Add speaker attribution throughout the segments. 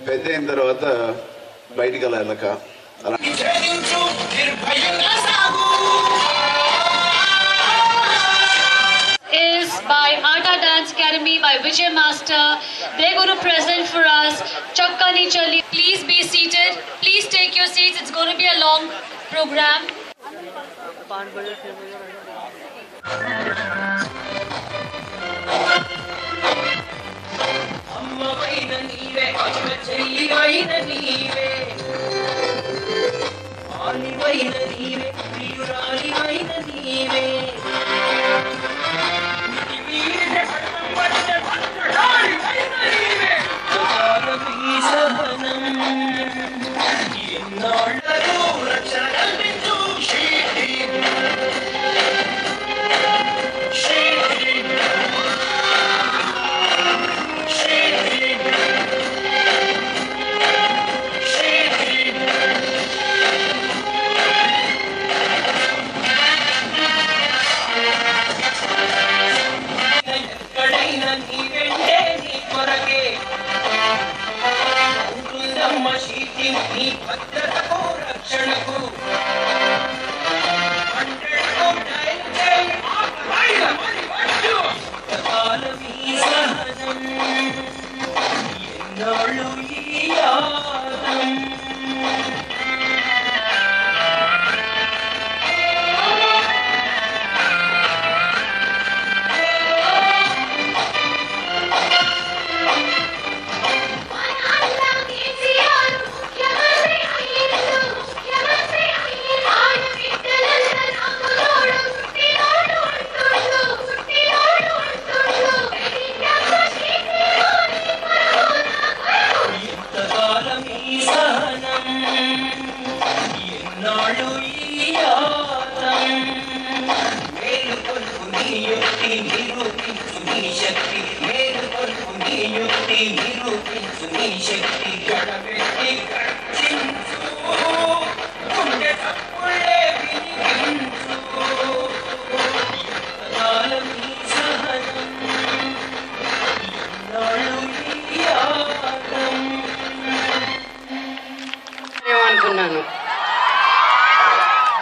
Speaker 1: పెద్దయిన తర్వాత బయటికి అలా వెళ్ళక
Speaker 2: is by Aata Dance Academy by Vijay Master. They're going to present for us Chakkani Chali. Please be seated. Please take your seats. It's going to be a long program.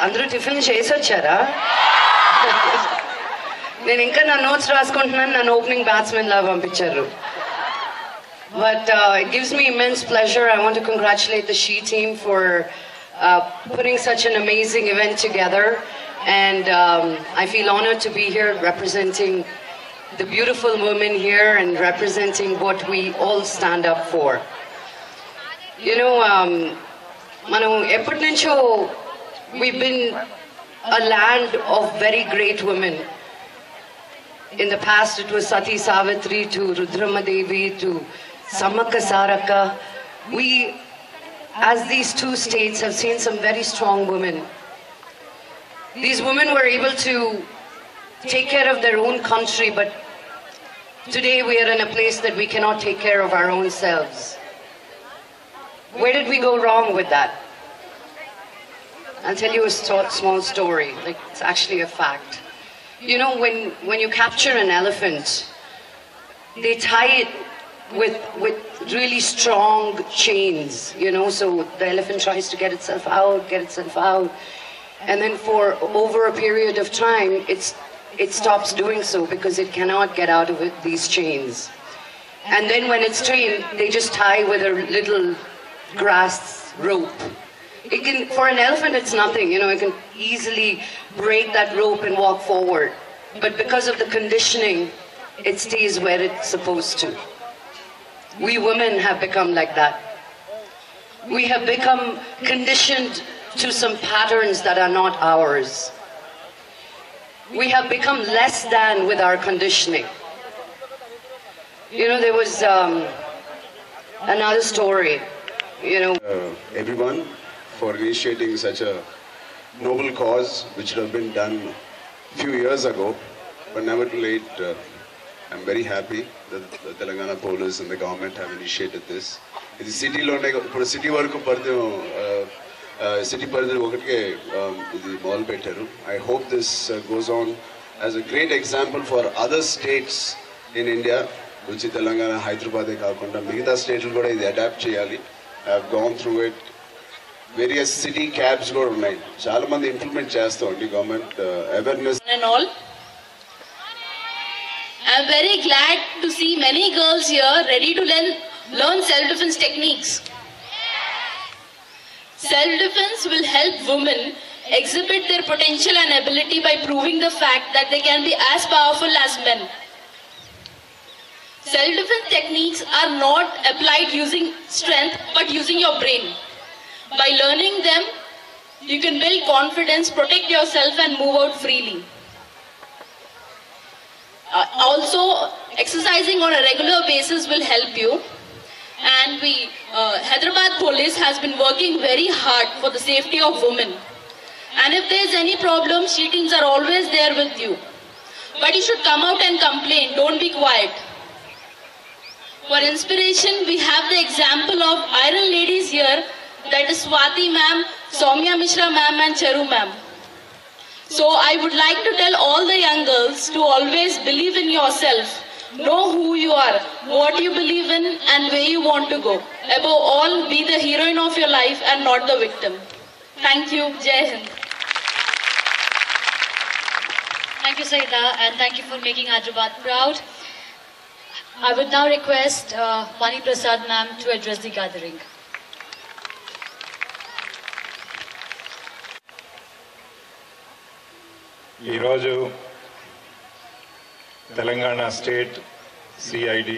Speaker 3: అందరూ tiffin చేసి వచ్చారా? నేను ఇంకా నా notes రాసుకుంటున్నాను, నన్ను opening batsmen లాగా పంపించారు. But it gives me immense pleasure. I want to congratulate the She team for putting such an amazing event together. And I feel honored to be here representing the beautiful women here and representing what we all stand up for. You know, మనం ఎప్పటి నుంచో we've been a land of very great women. In the past it was Sati Savitri to Rudramadevi to Samaka Saraka. We, as these two states, have seen some very strong women. These women were able to take care of their own country, but today we are in a place that we cannot take care of our own selves. Where did we go wrong with that? I'll tell you a small story. Like, it's actually a fact. You know, when you capture an elephant, they tie it with really strong chains, you know, so the elephant tries to get itself out, and then for over a period of time, it stops doing so because it cannot get out of these chains. And then when it's trained, they just tie with a little grass rope. It can, for an elephant, it's nothing, you know, it can easily break that rope and walk forward. But because of the conditioning, it stays where it's supposed to. We women have become like that. We have become conditioned to some patterns that are not ours. We have become less than with our conditioning. You know, there was another story, you know.
Speaker 1: Everyone for initiating such a noble cause which would have been done a few years ago, but never too late. I'm very happy that the Telangana police and the government have initiated this. This city city work city mall bettaru. I hope this goes on as a great example for other states in India వచ్చి తెలంగాణ హైదరాబాదే కాకుండా మిగతా స్టేట్లు కూడా ఇది adapt చేయాలి. I have gonna through it. Various city cabs కూడా ఉన్నాయి, చాలా మంది ఇంప్లిమెంట్ చేస్తామండి government awareness
Speaker 4: and all. I am very glad to see many girls here ready to learn self-defense techniques. Self-defense will help women exhibit their potential and ability by proving the fact that they can be as powerful as men. Self-defense techniques are not applied using strength but using your brain. By learning them, you can build confidence, protect yourself and move out freely. Also, exercising on a regular basis will help you. And Hyderabad Police has been working very hard for the safety of women. And if there is any problem, she teams are always there with you. But you should come out and complain, don't be quiet. For inspiration, we have the example of Iron Ladies here, that is Swati ma'am, Soumya Mishra ma'am and Charu ma'am. So I would like to tell all the young girls to always believe in yourself. Know who you are, what you believe in and where you want to go. Above all, be the heroine of your life and not the victim. Thank you. Jai Hind.
Speaker 2: Thank you, Saida, and thank you for making Hyderabad proud. I would now request Mani Prasad ma'am to address the gathering.
Speaker 5: ఈరోజు Telangana state CID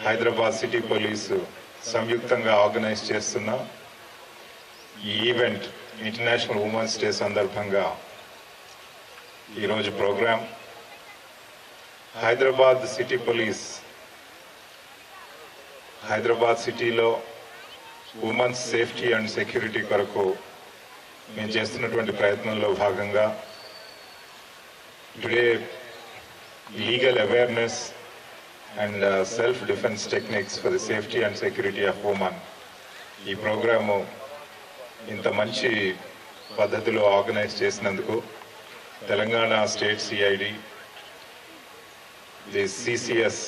Speaker 5: Hyderabad city police సంయుక్తంగా organise చేస్తున్న ఈ event international women's day సందర్భంగా ఈరోజు programme Hyderabad city police Hyderabad సిటీలో women's safety and security కొరకు మేము చేస్తున్నటువంటి ప్రయత్నంలో భాగంగా today legal awareness and self defence techniques for the safety and security of women ఈ ప్రోగ్రాము ఇంత మంచి పద్ధతిలో ఆర్గనైజ్ చేసినందుకు Telangana state CID, the CCS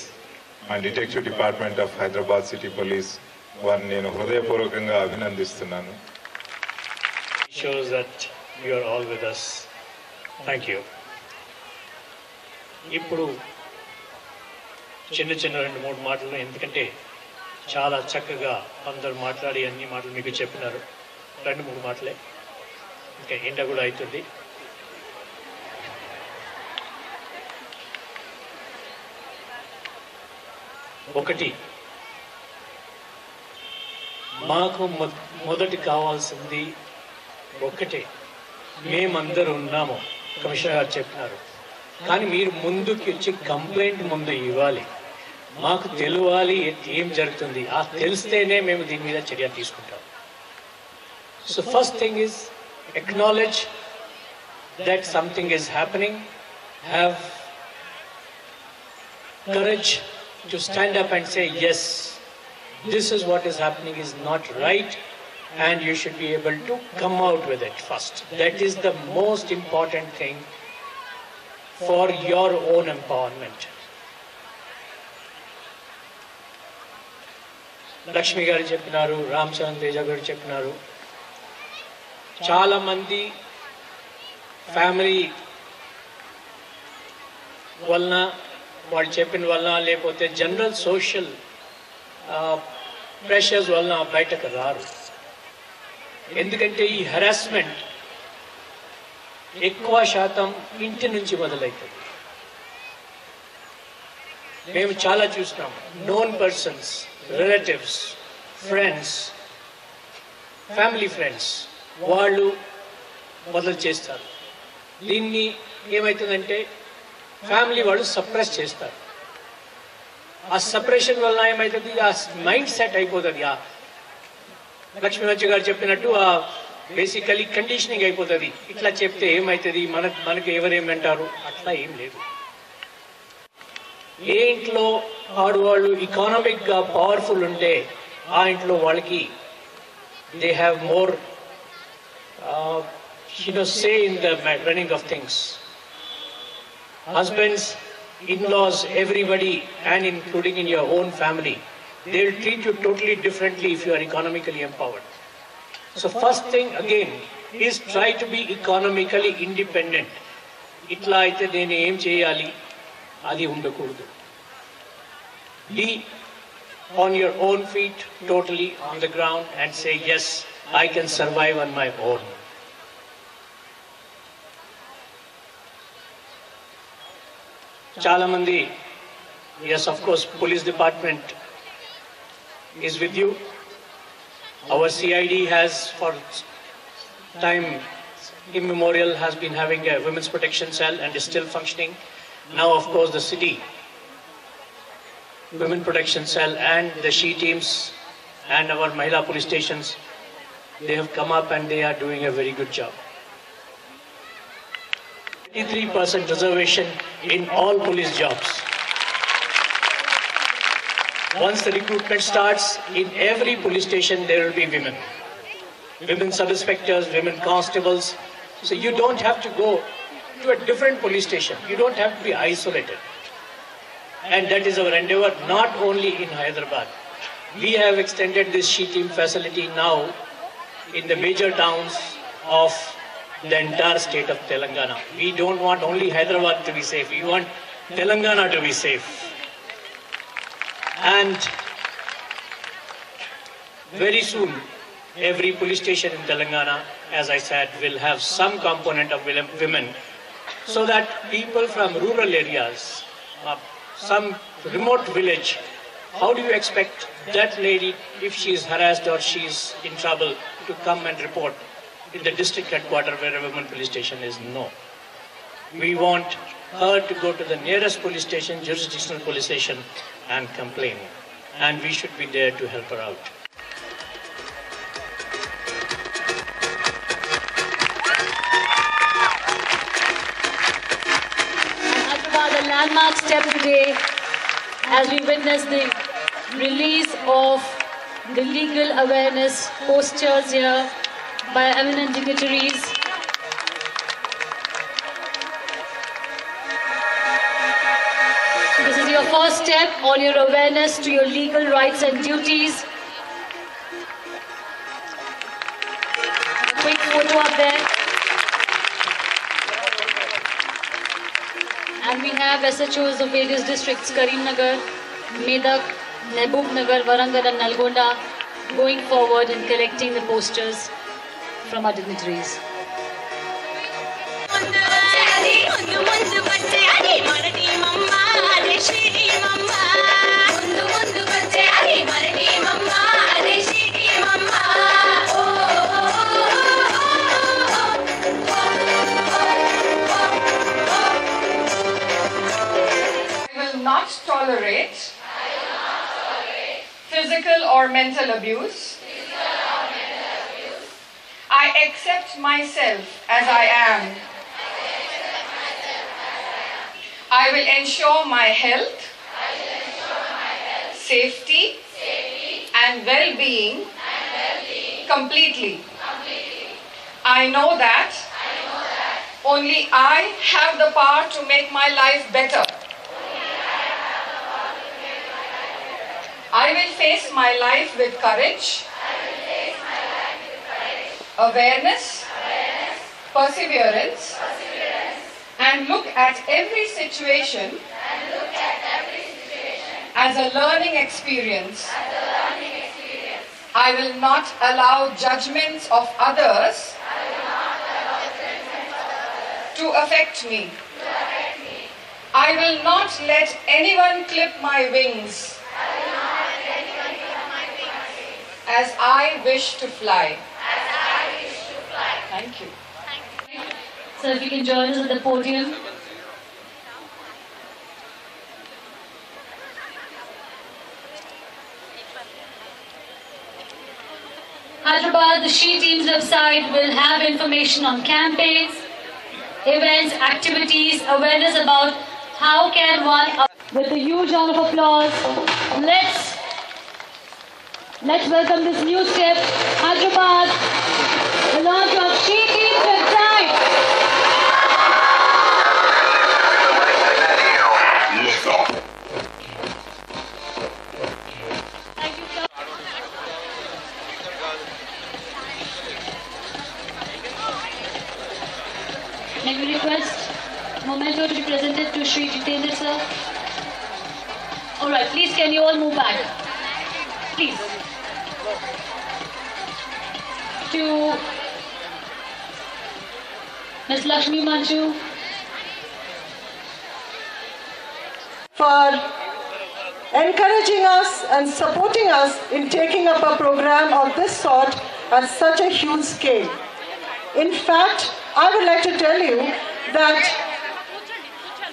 Speaker 5: and detective department of Hyderabad city police వారిని నేను హృదయపూర్వకంగా అభినందిస్తున్నాను.
Speaker 6: Shows that you are all with us. Thank you. ఇప్పుడు చిన్న చిన్న 2-3 మాటలు, ఎందుకంటే చాలా చక్కగా అందరూ మాట్లాడి అన్ని మాటలు మీకు చెప్పినారు. 2-3 మాటలే, ఇంకా ఎండ కూడా అవుతుంది. ఒకటి, మాకు మొదటి కావాల్సింది ఒక్కటే, మేమందరూ ఉన్నాము, కమిషనర్ గారు చెప్పినారు. కానీ మీరు ముందుకు వచ్చి కంప్లైంట్ ముందు ఇవ్వాలి, మాకు తెలియాలి ఏం జరుగుతుంది. ఆ తెలిస్తేనే మేము దీని మీద చర్య తీసుకుంటాం. So first thing is acknowledge that something is happening, have courage to stand up and say, yes, this is what is happening is not right, and you should be able to come out with it first. That is the most important thing for your own empowerment. Lakshmi గారు చెప్పినారు, రామ్ చరణ్ తేజ గారు చెప్పినారు, చాలా మంది family వలన, వాళ్ళు చెప్పిన వలన, లేకపోతే జనరల్ సోషల్ ప్రెషర్స్ వలన బయటకు రారు. ఎందుకంటే ఈ హెరాస్మెంట్ ఎక్కువ శాతం ఇంటి నుంచి మొదలవుతుంది. మేము చాలా చూసినాం, known persons, relatives, friends, family friends వాళ్ళు మొదలు చేస్తారు. దీన్ని ఏమవుతుందంటే ఫ్యామిలీ వాళ్ళు సప్రెస్ చేస్తారు. ఆ సప్రెషన్ వల్ల ఏమవుతుంది, ఆ మైండ్ సెట్ అయిపోతుంది. ఆ లక్ష్మీవంశ గారు చెప్పినట్టు ఆ బేసికలీ కండిషనింగ్ అయిపోతుంది. ఇట్లా చెప్తే ఏమవుతుంది, మనకు ఎవరేమంటారు, అట్లా ఏం లేదు. ఏ ఇంట్లో ఆడవాళ్ళు ఎకానమిక్గా పవర్ఫుల్ ఉంటే ఆ ఇంట్లో వాళ్ళకి they have more say in the running of things. Husbands in-laws, everybody, and including in your own family. They'll treat you totally differently if you are economically empowered. So first thing again is try to be economically independent. Itla aithe nenu em cheyali adi undakudu. Be on your own feet, totally on the ground, and say, yes, I can survive on my own. Chala mandi, yes, of course, police department is with you. Our CID has, for time immemorial, has been having a women's protection cell and is still functioning. Now, of course, the city women protection cell and the she teams and our Mahila police stations, they have come up and they are doing a very good job. 83% reservation in all police jobs. Once the recruitment starts, in every police station there will be women. Women sub-inspectors, women constables. So you don't have to go to a different police station. You don't have to be isolated. And that is our endeavor, not only in Hyderabad. We have extended this she team facility now in the major towns of the entire state of Telangana. We don't want only Hyderabad to be safe. We want Telangana to be safe. And very soon, every police station in Telangana, as I said, will have some component of women, so that people from rural areas, some remote village, how do you expect that lady, if she is harassed or she is in trouble, to come and report in the district headquarters where a women police station is? No. We want her to go to the nearest police station, jurisdictional police station, and complain. And we should be there to help her out.
Speaker 2: The landmark step today as we witness the release of the legal awareness posters here by eminent dignitaries. This is your first step on your awareness to your legal rights and duties. Quick photo up there. And we have SHOs of various districts, Karimnagar, Medak, Mehboob-nagar, Warangal and Nalgonda, going forward and collecting the posters from our dignitaries.
Speaker 7: Not tolerate physical or mental abuse. I accept myself as I am. I will ensure my health, safety, and well-being completely. I know that only I have the power to make my life better. I will face my life with courage, awareness, perseverance, and look at every situation as a learning experience. I will not allow judgments of others to affect me. I will not let anyone clip my wings as I wish to fly. Thank you.
Speaker 2: So if you can join us at the podium. Hyderabad, the She Team's website will have information on campaigns, events, activities, awareness about how can one, with a huge round of applause, let's welcome this new step, Hyderabad, the launch of She Team's website. May we request memento to be presented to Shri Jitendra sir? Alright, please can you all move back? Please. To Ms. Lakshmi Manju.
Speaker 8: For encouraging us and supporting us in taking up a program of this sort at such a huge scale. In fact, I would like to tell you that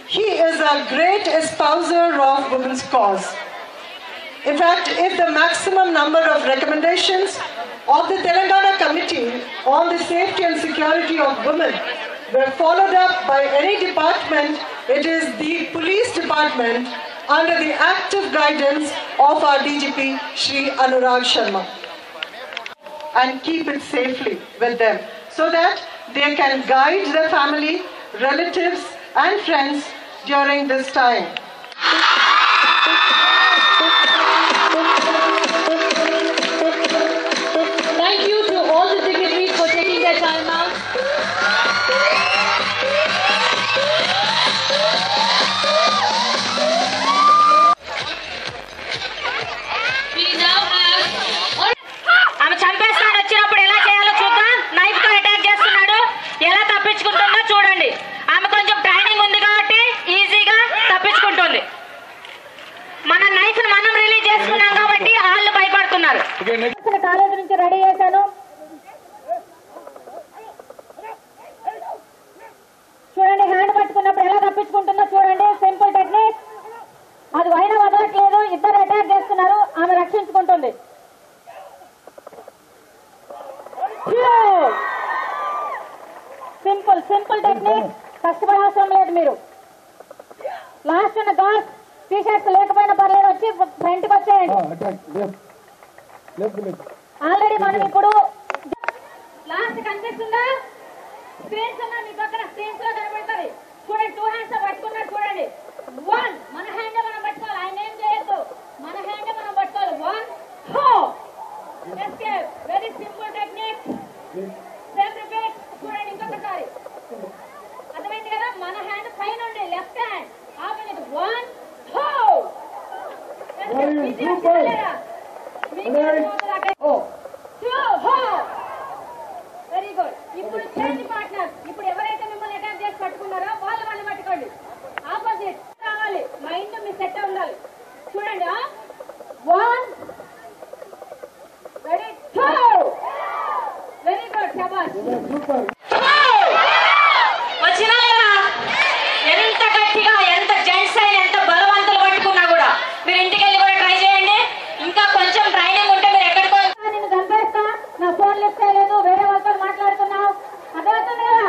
Speaker 8: he is a great espouser of women's cause. In fact, if the maximum number of recommendations of the Telangana Committee on the Safety and Security of Women were followed up by any department, it is the police department under the active guidance of our DGP, Shri Anurag Sharma. And keep it safely with them so that they can guide their family, relatives and friends during this time.
Speaker 2: Thank you to all the dignitaries for taking their time out. We now have...
Speaker 9: ఆమె చంపేస్తాను వచ్చినప్పుడు ఎలా చేయాలో చూద్దాం. Knife తో attack చేస్తున్నాడు, ఎలా తప్పించుకుంటుందో చూడండి. ఆమె కొంచెం ట్రైనింగ్ ఉంది కాబట్టి ఈజీగా తప్పించుకుంటుంది. మన నైఫ్ ని మనం రిలీజ్ చేసుకున్నాం కాబట్టి వాళ్ళు భయపడుతున్నారు. కాలేజ్ నుంచి రెడీ చేశాను. చూడండి, హ్యాండ్ పట్టుకున్నప్పుడు ఎలా తప్పించుకుంటుందో చూడండి. Simple technique. అది వైన వదలట్లేదు, ఇద్దరు అటాక్ చేస్తున్నారు, ఆమె రక్షించుకుంటుంది. సింపుల్ టెక్నిక్, కష్టపడాల్సిన లేదు మీరు. లాస్ట్ ఉన్న గార్డ్ టీ షర్ట్స్ లేకపోయినా పర్లేదు, వచ్చి ఫ్రంట్కి వచ్చేయండి. ఆల్రెడీ మనం ఇప్పుడు లాస్ట్ కనిపిస్తుందా? స్క్రీన్స్ ఉన్నా మీ పక్కన, స్క్రీన్స్ లో కనబడుతుంది చూడండి. 2 హ్యాండ్స్ పట్టుకున్నారు చూడండి. 1 మన హ్యాండ్ మనం పట్టుకోవాలి, ఆయన ఏం చేయొద్దు, మన హ్యాండ్ మనం పట్టుకోవాలి. 1 escape. Very simple technique. Same repeat. చూడండి ఇంకొకసారి, అర్థమైంది కదా? మన హ్యాండ్ పైన ఉండి లెఫ్ట్ హ్యాండ్ ఆపండి. 1 వెరీ గుడ్. ఇప్పుడు చేంజ్ పార్ట్నర్. ఇప్పుడు ఎవరైతే మిమ్మల్ని అటాక్ చేసి పట్టుకున్నారో వాళ్ళు పట్టుకోండి. ఆపోజిట్ రావాలి, మైండ్ మీ సెట్ ఉండాలి. చూడండి. 1 రెడీ 2 వెరీ గుడ్. శబాష్. వచ్చినా లేదా? ఎంత గట్టిగా, ఎంత జెంట్స్ అయినా, ఎంత బలవంతులు పట్టుకున్నా కూడా మీరు ఇంటికి వెళ్ళి కూడా ట్రై చేయండి. ఇంకా కొంచెం ట్రైనింగ్ ఉంటే మీరు ఎక్కడికో. నేను చంపేస్తా, నా ఫోన్ లిఫ్ట్ చేయలేదు, వేరే వాళ్ళతో మాట్లాడుతున్నావు, అర్థమవుతుంది కదా?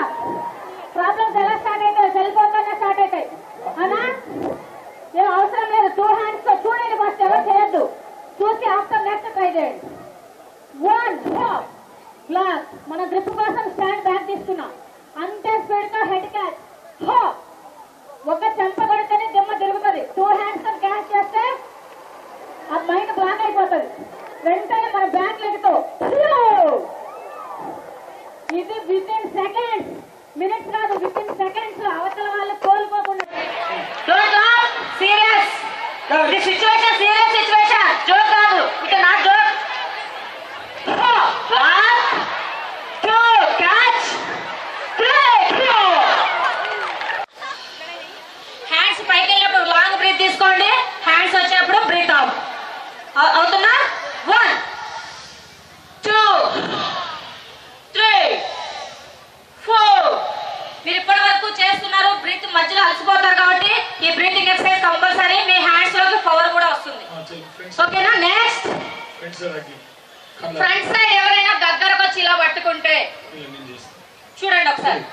Speaker 9: ప్రాబ్లమ్స్ ఎలా స్టార్ట్ అవుతాయి? సెల్ ఫోన్ తోనే స్టార్ట్ అవుతాయి. అవునా? ఏం అవసరం లేదు. 2 హ్యాండ్స్ తో చూడండి, ఫస్ట్ ఎవరు చేయొద్దు, చూసి ఆఫ్టర్ నెక్స్ట్ ట్రై చేయండి. 1 గ్లాస్. మన గ్రిప్ కోసం స్టాండ్ బ్యాక్ తీసుకున్నాం. అంతే స్పీడ్ తో హెడ్ క్యాచ్. ఒక చెంప కొడితేనే దిమ్మ తిరుగుతుంది. 2 హ్యాండ్స్ తో క్యాచ్ చేస్తే ఆ మైండ్ బ్లాక్ అయిపోతుంది. వెంటనే మన బ్యాక్ లెగ్ తో. ఇది వితిన్ సెకండ్స్, మినిట్స్ కాదు, వితిన్ సెకండ్స్ లో అవతల వాళ్ళు కోల్పోకుండా. Serious situation, serious situation, joke కాదు, ఇక నా జోక్. 1 2 క్యాచ్ 3 హ్యాండ్స్ పైకి వెళ్ళినప్పుడు లాంగ్ బ్రీత్ తీసుకోండి, హ్యాండ్స్ వచ్చేప్పుడు బ్రీత్ అవుట్. అవుతుందా? 1 2 3 4. మీరు ఇప్పటి వరకు చేస్తున్నారు, బ్రీత్ మధ్యలో అలసిపోతారు కాబట్టి ఈ బ్రీతింగ్ ఎక్సర్సైజ్ కంపల్సరీ. మీ హ్యాండ్స్ లోకి పవర్ కూడా వస్తుంది. ఓకేనా? నెక్స్ట్ ఫ్రంట్ సైడ్ ఎవరైనా దగ్గరకు వచ్చి ఇలా పట్టుకుంటే చూడండి ఒకసారి.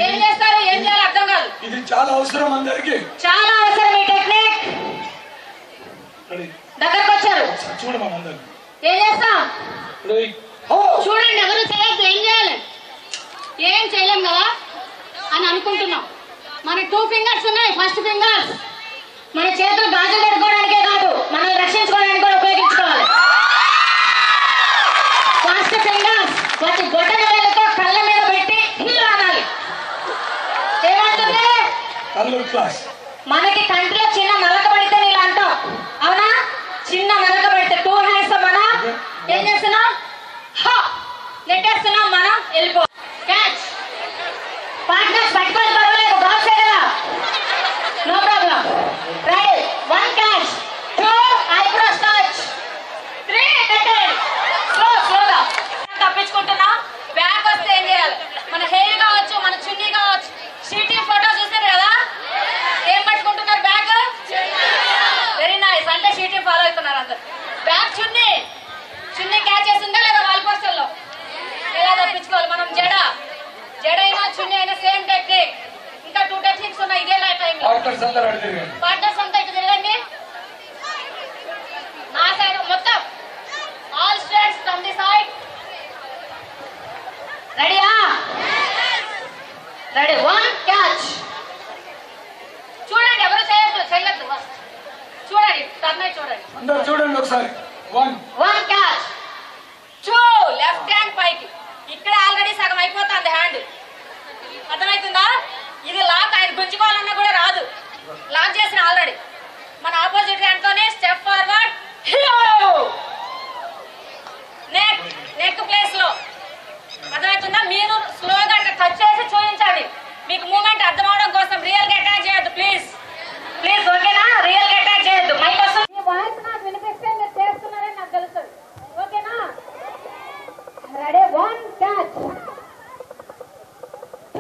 Speaker 9: ఏం చేస్తారు, ఏం చేయాలి అర్థం కాదు.
Speaker 10: ఇది చాలా అవసరం అందరికి,
Speaker 9: చాలా అవసరం ఈ టెక్నిక్. దగ్గరకు వచ్చారు,
Speaker 10: చూడమని
Speaker 9: ఏం చేస్తాం చూడండి. ఎవరు చేయొద్దు. ఏం చేయాలి? ఏం చేయలేం కదా అని అనుకుంటున్నాం. మన 2 ఫింగర్స్ ఉన్నాయి. ఫస్ట్ ఫింగర్స్ మన చేతులు గాజులు పెట్టుకోవడానికే కాదు, మనల్ని రక్షించుకోవడానికి కూడా ఉపయోగించుకోవాలి. ఫస్ట్ ఫింగర్స్ వాటి బొటన వేలతో కళ్ళ మీద పెట్టి హీల్ అనాలి.
Speaker 10: class.
Speaker 9: మనకి కంటిలో చిన్న నలక పడితే ఇలా అంటాం, అవునా? చిన్న నలక పడితే 2 hands మన ఏం చేస్తున్నాం? నెట్టేస్తున్నాం, మనం వెళ్ళిపో. క్యాచ్. పార్ట్నర్స్ పట్టుకోవాలి, పర్వాలేదు, బాక్సే కదా, no problem. Ready, 1 catch, 2 eyebrows touch, 3 కట్టెడ్. స్లోగా తప్పించుకుంటున్నా. బ్యాక్ వస్తే ఏం చేయాలి? మన హెయిర్ కావచ్చు, మన చున్నీ కావచ్చు. షీటింగ్ ఫోటో చూసారు కదా, ఏం పట్టుకుంటున్నారు? బ్యాగ్. వెరీ నైస్, అంటే షీటింగ్ ఫాలో అవుతున్నారు అందరు. బ్యాగ్ చున్నీ క్యాచ్ చేసిందా లేదా? వాల్ పోస్టర్లో ఎలా తప్పించుకోవాలి? మనం జడ అయినా చున్నీ అయినా సేమ్ టెక్నిక్. ఇంకా 2 టెక్నిక్స్ ఉన్నాయి ఇదే టైం. పార్ట్నర్స్ అంతా ఇటు తిరగండి, నా సైడ్ మొత్తం. All students from the side. రెడీయా? Ready, 1 catch. చూడండి, ఎవరు చేయొద్దు. ఫస్ట్ చూడండి, టర్న్ అయి చూడండి.
Speaker 10: అందరూ చూడండి ఒకసారి.
Speaker 9: 1 క్యాచ్, 2 లెఫ్ట్ హ్యాండ్ పైకి. ఇక్కడ ఆల్రెడీ సగం అయిపోతుంది హ్యాండ్, అర్థమవుతుందా? ఇది లాక్, ఆయన గుంజుకోవాలన్నా కూడా రాదు, లాక్ చేసిన ఆల్రెడీ. మన ఆపోజిట్ హ్యాండ్ తోనే స్టెప్ ఫార్వర్డ్, నెక్ ప్లేస్ లో, అర్థమవుతుందా? మీరు స్లోగా టచ్ చేసి చూపించండి, మీకు మూమెంట్ అర్థం అవడం కోసం. రియల్ గా అటాక్ చేయొద్దు ప్లీజ్, ఓకేనా? రియల్ గా అటాక్ చేయొద్దు. మైక్ వస్తుంది, మీ వాయిస్ నాకు వినిపిస్తే మీరు చేస్తున్నారని నాకు తెలుస్తుంది, ఓకేనా? Ready, 1 catch,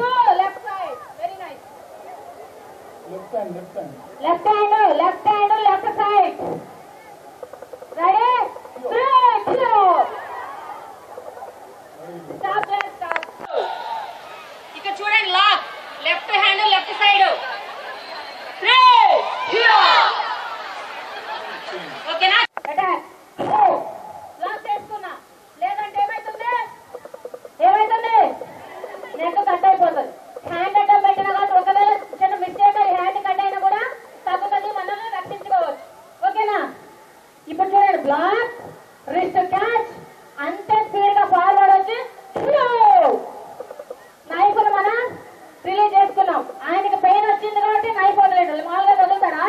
Speaker 9: 2 left side. Very nice. Left hand left side. Ready, 3 2 stop. ఇక్కడ చూడండి, lock, left hand left side. 3 2 ఓకేనా? అటాక్. లాక్ చేసుకున్నా, లేదంటే ఏమైతుంది? నెక్ కట్ అయిపోతుంది. హ్యాండ్ అడ్డం పెట్టినా కానీ ఒకవేళ చిన్న మిస్టేక్ అయ్యి హ్యాండ్ కట్ అయినా కూడా తగ్గుతుంది, మనల్ని రక్షించుకోవచ్చు, ఓకేనా? ఇప్పుడు చూడండి, బ్లాక్, రిస్ట్ క్యాచ్, అంతే స్పీడ్ గా ఫార్వర్డ్ వచ్చి నైఫ్ మనం రిలీజ్ చేసుకున్నాం. ఆయనకి పెయిన్ వచ్చింది కాబట్టి నైఫ్ వదిలేడు. మామూలుగా వదులుతాడా?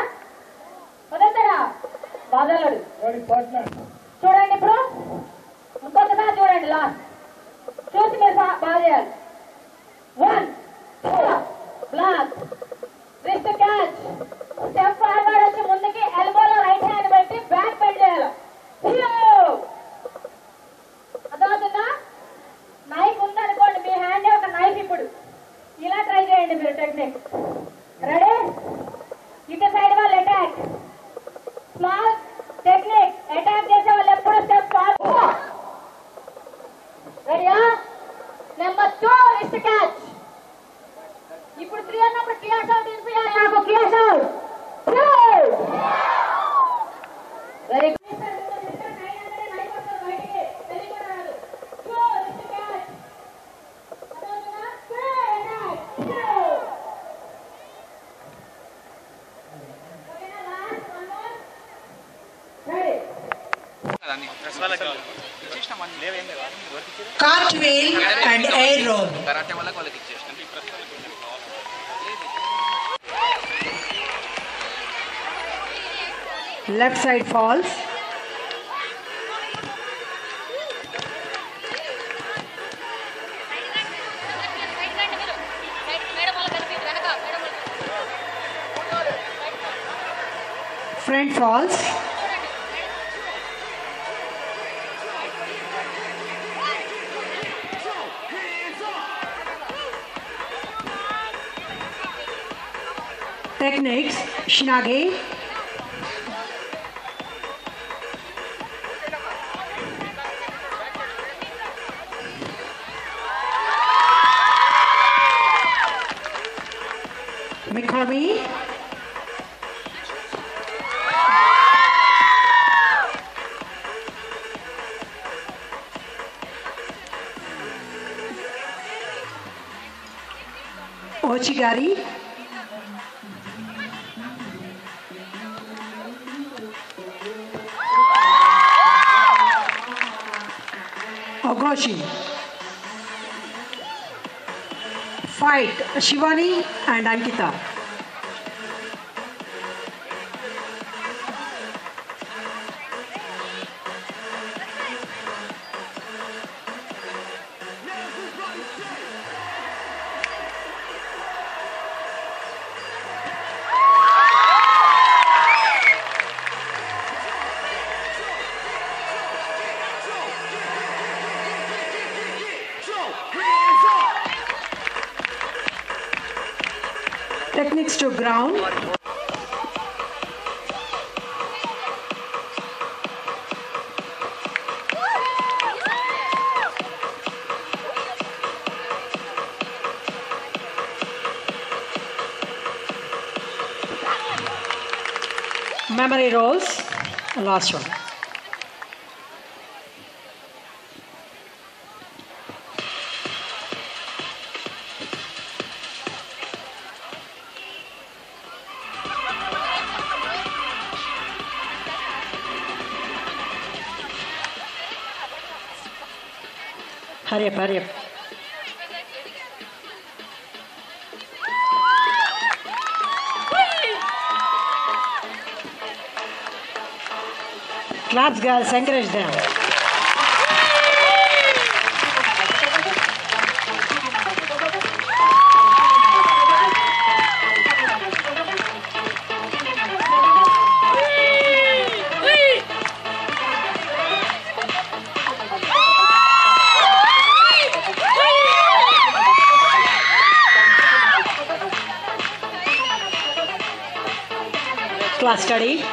Speaker 9: వదలడు. చూడండి, ఇప్పుడు ఇంకొకసారి చూడండి, లాస్ట్ చూసి మీరు బాగా చేయాలి. 1 2 block, wrist catch, step forward వచ్చి ముందుకి, ఎల్బోలో రైట్ హ్యాండ్ పెట్టి బ్యాక్ బెండ్ చేయాలి. అర్థమవుతుందా? నైఫ్ ఉందనుకోండి, మీ హ్యాండ్ ఒక నైఫ్. ఇప్పుడు ఇలా ట్రై చేయండి మీరు టెక్నిక్. రెడీ, ఇటు సైడ్ వాళ్ళు అటాక్, స్మాల్ టెక్నిక్. అటాక్ చేసే వాళ్ళు ఎప్పుడు స్టెప్ ఫార్వర్డ్. రెడీయా? Number 2 wrist catch. ఇప్పుడు 3 అన్నప్పుడు క్లియర్ అవుట్ ఇన్పియాలి నాకు. Clear out. Very good.
Speaker 8: Cartwheel and air roll. Left side falls. Front falls. Techniques, Shinage. Mikomi. Ochigari. Ogoshi. Fight Shivani and Ankita. Techniques to ground. Memory rolls, last one. Hurry up, hurry up. Claps, girls, encourage them. Class study.